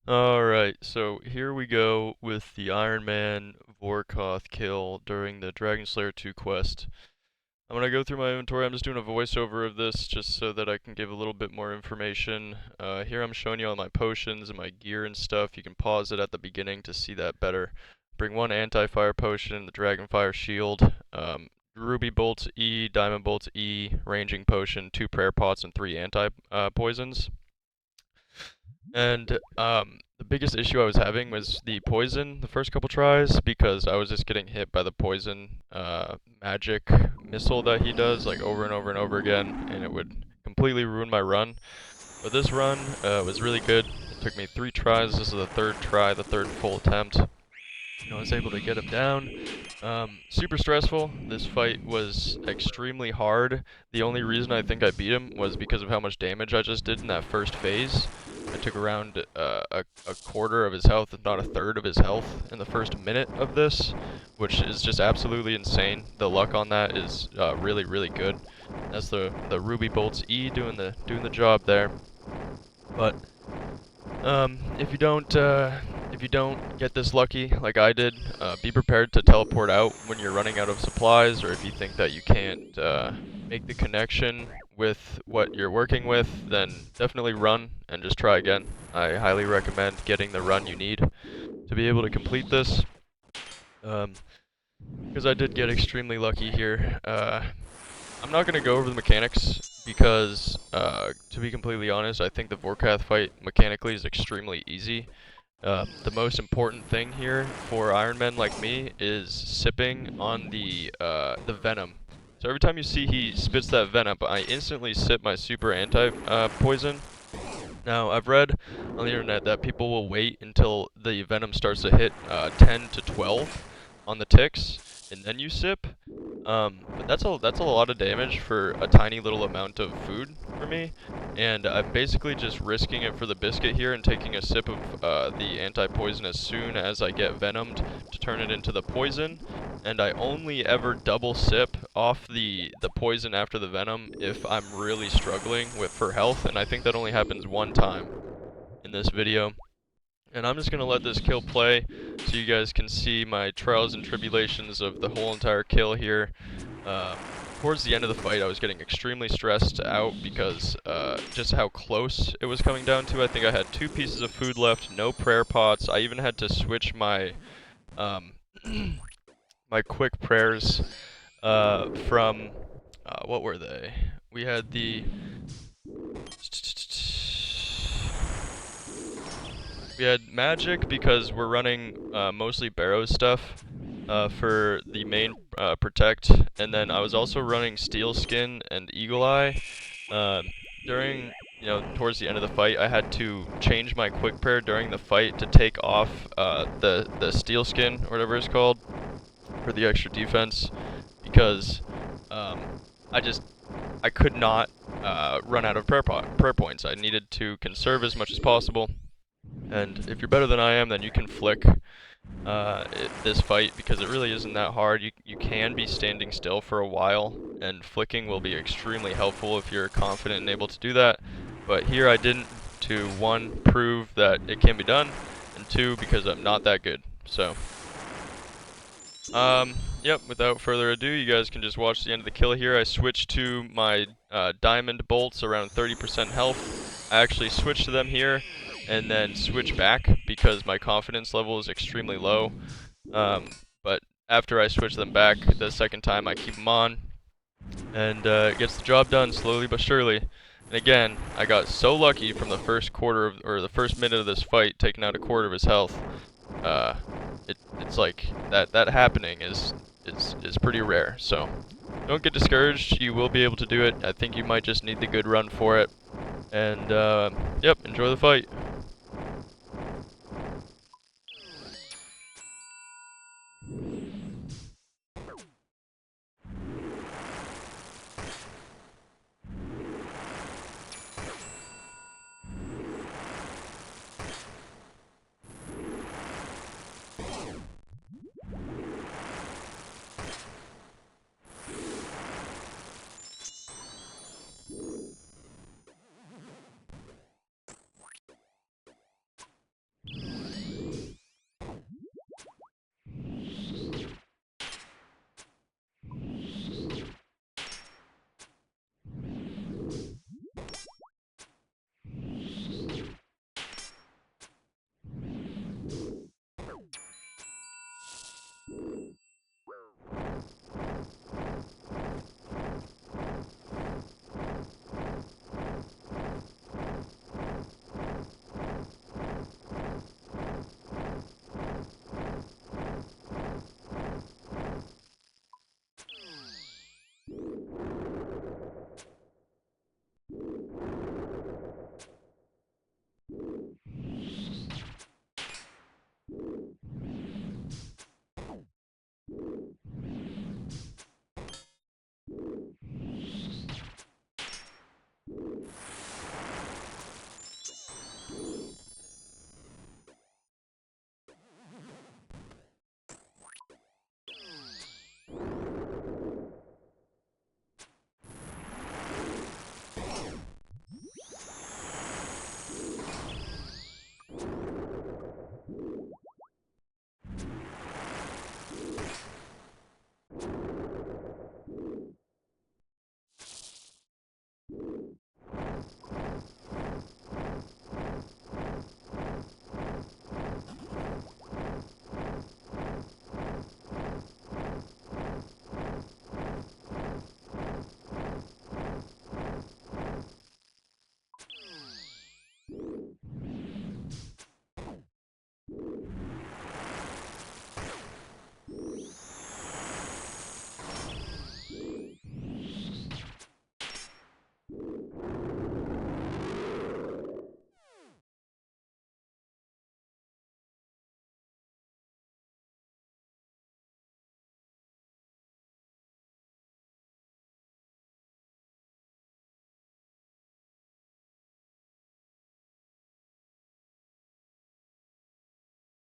Alright, so here we go with the Ironman Vorkath kill during the Dragon Slayer 2 quest. I'm gonna go through my inventory. I'm just doing a voiceover of this just so that I can give a little bit more information. Here I'm showing you all my potions and my gear and stuff. You can pause it at the beginning to see that better. Bring one anti-fire potion, the Dragonfire Shield, Ruby Bolt E, Diamond Bolt E, Ranging Potion, 2 Prayer Pots, and 3 anti-poisons. And the biggest issue I was having was the poison the first couple tries because I was just getting hit by the poison magic missile that he does like over and over and over again, and it would completely ruin my run. But this run was really good. It took me 3 tries. This is the third try, the third full attempt. I was able to get him down. Super stressful. This fight was extremely hard. The only reason I think I beat him was because of how much damage I just did in that first phase. I took around a quarter of his health, if not a third of his health, in the first minute of this, which is just absolutely insane. The luck on that is really, really good. That's the Ruby Bolts E doing the job there. But if you don't get this lucky like I did, be prepared to teleport out when you're running out of supplies, or if you think that you can't make the connection with what you're working with, then definitely run and just try again. I highly recommend getting the run you need to be able to complete this, because I did get extremely lucky here. I'm not going to go over the mechanics because, to be completely honest, I think the Vorkath fight mechanically is extremely easy. The most important thing here for Ironmen like me is sipping on the venom. So every time you see he spits that venom, I instantly sip my super anti-poison. Now, I've read on the internet that people will wait until the venom starts to hit 10 to 12 on the ticks, and then you sip. But that's a lot of damage for a tiny little amount of food for me, and I'm basically just risking it for the biscuit here and taking a sip of the anti-poison as soon as I get venomed to turn it into the poison. And I only ever double sip off the poison after the venom if I'm really struggling for health, and I think that only happens one time in this video. And I'm just going to let this kill play so you guys can see my trials and tribulations of the whole entire kill here. Towards the end of the fight, I was getting extremely stressed out because just how close it was coming down to. I think I had 2 pieces of food left, no prayer pots. I even had to switch my my quick prayers from what were they? We had we had magic because we're running mostly Barrow stuff for the main protect, and then I was also running Steel Skin and Eagle Eye. During towards the end of the fight, I had to change my quick prayer during the fight to take off the Steel Skin or whatever it's called for the extra defense because I just I could not run out of prayer points. I needed to conserve as much as possible. And if you're better than I am, then you can flick this fight because it really isn't that hard. You can be standing still for a while, and flicking will be extremely helpful if you're confident and able to do that. But here I didn't, to 1, prove that it can be done, and 2, because I'm not that good. So, yep, without further ado, you guys can just watch the end of the kill here. I switched to my diamond bolts around 30% health. I actually switched to them here and then switch back because my confidence level is extremely low. But after I switch them back the second time, I keep them on, and it gets the job done slowly but surely. And again, I got so lucky from the first or the first minute of this fight, taking out a quarter of his health. It's like that happening is pretty rare. So don't get discouraged. You will be able to do it. I think you might just need the good run for it. And yep, enjoy the fight.